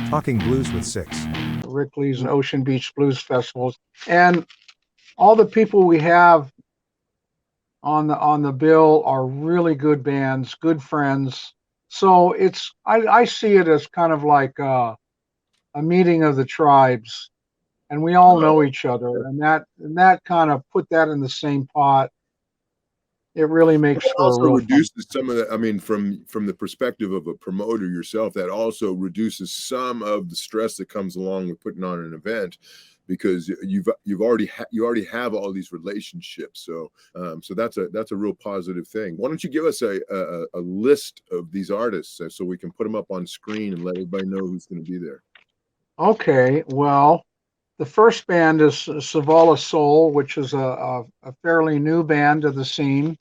Talking Blues with Sixx. Rickley's and Ocean Beach Blues Festivals, and all the people we have on the bill are really good bands, good friends. So I see it as kind of like a meeting of the tribes, and we all know each other, and that kind of put that in the same pot. It really makes It for a also real reduces some of the, I mean, from the perspective of a promoter yourself, that also reduces some of the stress that comes along with putting on an event, because you already have all these relationships. So so that's a real positive thing. Why don't you give us a list of these artists so we can put them up on screen and let everybody know who's going to be there? Okay, well, the first band is Zavala Sol, which is a fairly new band to the scene.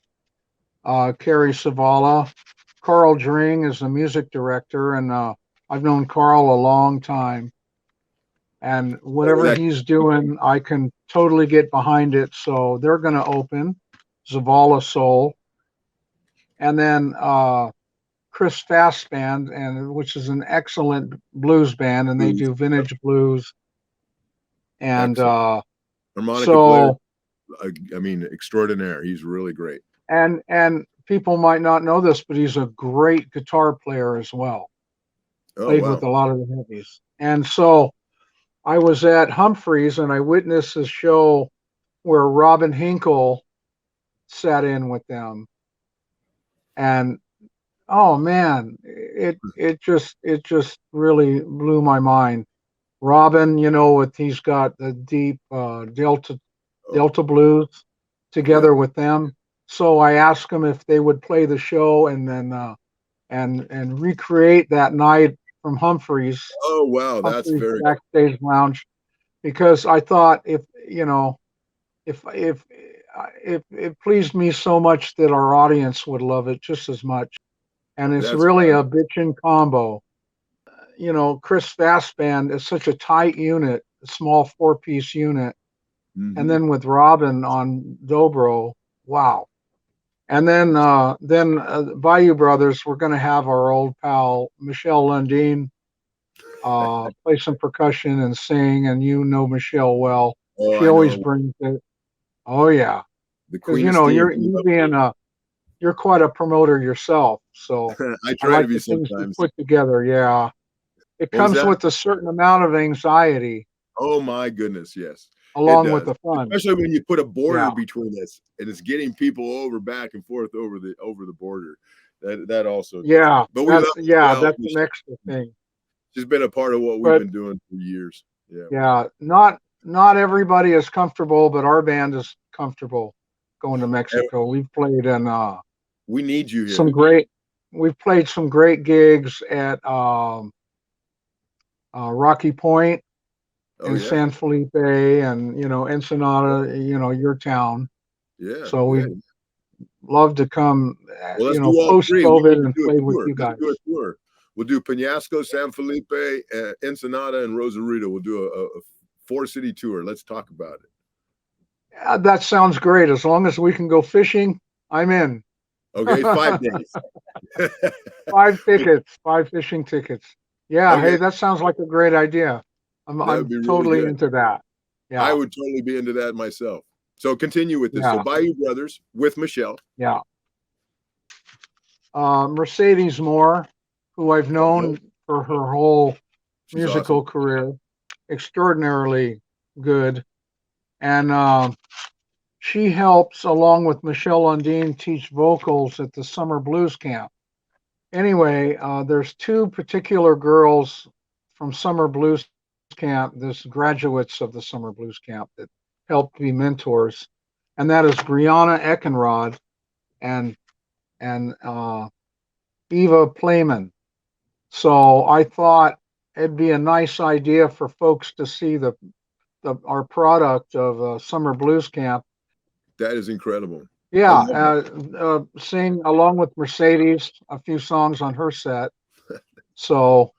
Carrie Zavala. Carl Dring is the music director, and I've known Carl a long time. And whatever he's doing, I can totally get behind it. So they're going to open Zavala Sol. And then Chris Fast Band, which is an excellent blues band, and they do vintage blues. And harmonica player, I mean, extraordinaire. He's really great. And people might not know this, but he's a great guitar player as well. Played with a lot of the heavies. And so I was at Humphreys and I witnessed a show where Robin Henkel sat in with them. And oh man, it just really blew my mind. Robin, he's got the deep Delta blues together with them. So I asked them if they would play the show and then and recreate that night from Humphreys. Oh wow, that's Humphreys very backstage lounge, because I thought if it pleased me so much that our audience would love it just as much. And it's really a bitchin' combo. Chris Fast Band is such a tight unit, a small 4-piece unit. Mm-hmm. And then with Robin on dobro, wow. And then Bayou Brothers, we're going to have our old pal Michele Lundeen play some percussion and sing, and Michele well. She always brings it. Oh yeah, because you're quite a promoter yourself, so I try like to be the things sometimes. you put together. Yeah, it comes with a certain amount of anxiety. Oh my goodness, yes. Along with the fun, especially when you put a border between us and it's getting people over back and forth over the border. That also, but that's the next thing. She's been a part of what we've been doing for years. Yeah, not everybody is comfortable, but our band is comfortable going to Mexico. We've played in we need you here. We've played some great gigs at Rocky Point in San Felipe and Ensenada, your town. Yeah. So we love to come, post COVID and play with you guys. Do a tour. We'll do Penasco, San Felipe, Ensenada, and Rosarito. We'll do a 4-city tour. Let's talk about it. That sounds great. As long as we can go fishing, I'm in. Okay, 5 days. 5 tickets, 5 fishing tickets. Yeah, okay. Hey, that sounds like a great idea. I'm totally into that. Yeah, I would totally be into that myself. So continue with this. So Bayou Brothers with Michele. Yeah. Mercedes Moore, who I've known for her whole musical career, extraordinarily good. And she helps, along with Michele Lundeen, teach vocals at the Summer Blues Camp. Anyway, there's 2 particular girls from Summer Blues Camp, this graduates of the Summer Blues Camp, that helped be mentors. And that is Brianna Eckenrod and Eva Playman. So I thought it'd be a nice idea for folks to see our product of Summer Blues Camp. That is incredible. Yeah, sing along with Mercedes a few songs on her set. So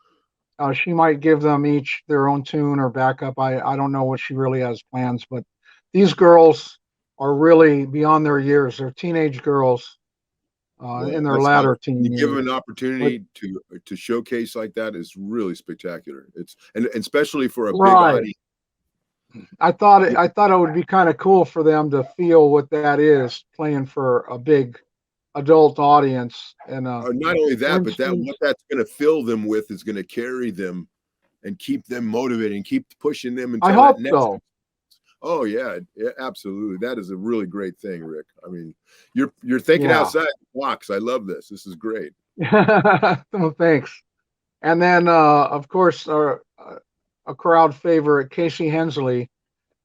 she might give them each their own tune or backup. I don't know what she really has plans, but these girls are really beyond their years. They're teenage girls. in their latter teen you give years. them an opportunity to showcase like that is really spectacular. It's and especially for a big audience. I thought it would be kind of cool for them to feel what that is, playing for a big adult audience. And not only that, but what that's going to fill them with is going to carry them and keep them motivated and keep pushing them until I hope so. Oh yeah, absolutely. That is a really great thing, Rick. I mean, you're thinking outside the box. I love this. This is great. Well, thanks. And then, of course, a crowd favorite, Casey Hensley,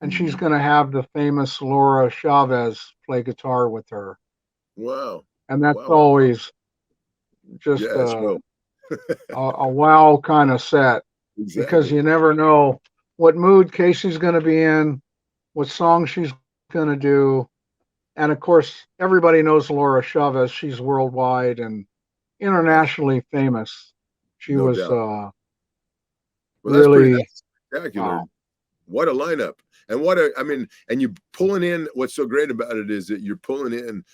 and she's going to have the famous Laura Chavez play guitar with her. Wow. And that's always just a wow kind of set. Exactly. Because you never know what mood Casey's going to be in, what song she's going to do. And of course, everybody knows Laura Chavez. She's worldwide and internationally famous. She was really spectacular. Wow. What a lineup. And and you pulling in, what's so great about it is that you're pulling in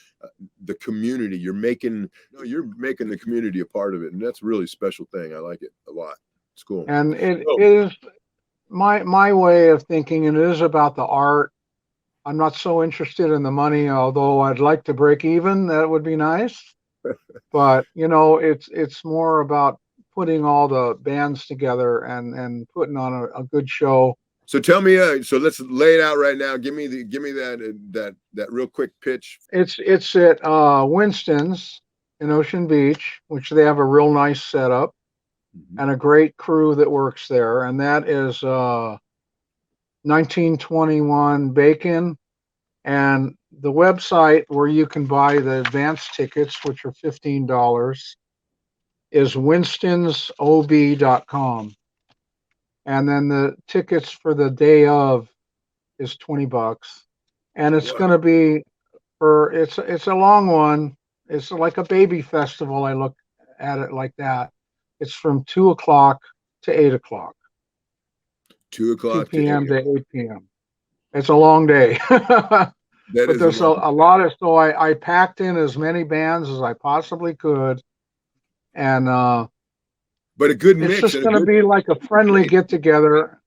the community. You're making the community a part of it. And that's a really special thing. I like it a lot. It's cool. And it is my way of thinking, and it is about the art. I'm not so interested in the money, although I'd like to break even. That would be nice. But it's more about putting all the bands together and putting on a good show. So tell me, so let's lay it out right now. Give me that real quick pitch. It's at Winston's in Ocean Beach, which they have a real nice setup and a great crew that works there. And that is 1921 Bacon. And the website where you can buy the advance tickets, which are $15, is winstonsob.com. And then the tickets for the day of is $20. And it's going to be it's a long one. It's like a baby festival. I look at it like that. It's from 2 o'clock to 8 o'clock. 2 o'clock 2 p.m. to 8 p.m. It's a long day. But there's a lot of, so I packed in as many bands as I possibly could. And but a good mix. It's just going to be like a friendly get together.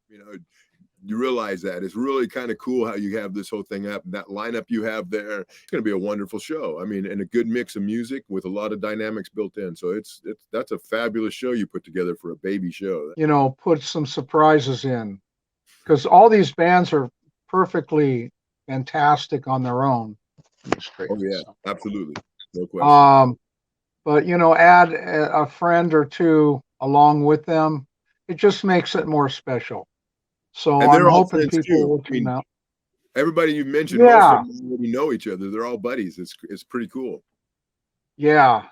You realize that it's really kind of cool how you have this whole thing up. That lineup you have there, it's going to be a wonderful show. I mean, and a good mix of music with a lot of dynamics built in. So that's a fabulous show you put together for a baby show. Put some surprises in, because all these bands are perfectly fantastic on their own. Oh yeah, absolutely, no question. But add a friend or two along with them. It just makes it more special. So I'm hoping people will tune out. Everybody you mentioned, most of them already know each other. They're all buddies. It's pretty cool. Yeah.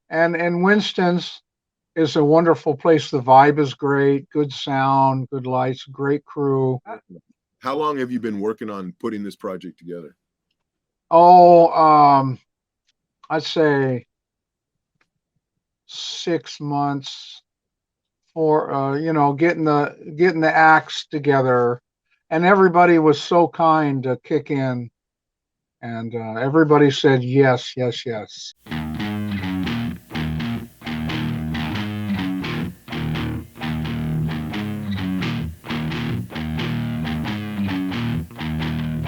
And Winston's is a wonderful place. The vibe is great. Good sound, good lights, great crew. How long have you been working on putting this project together? Oh, I'd say 6 months for getting the acts together, and everybody was so kind to kick in, and everybody said yes.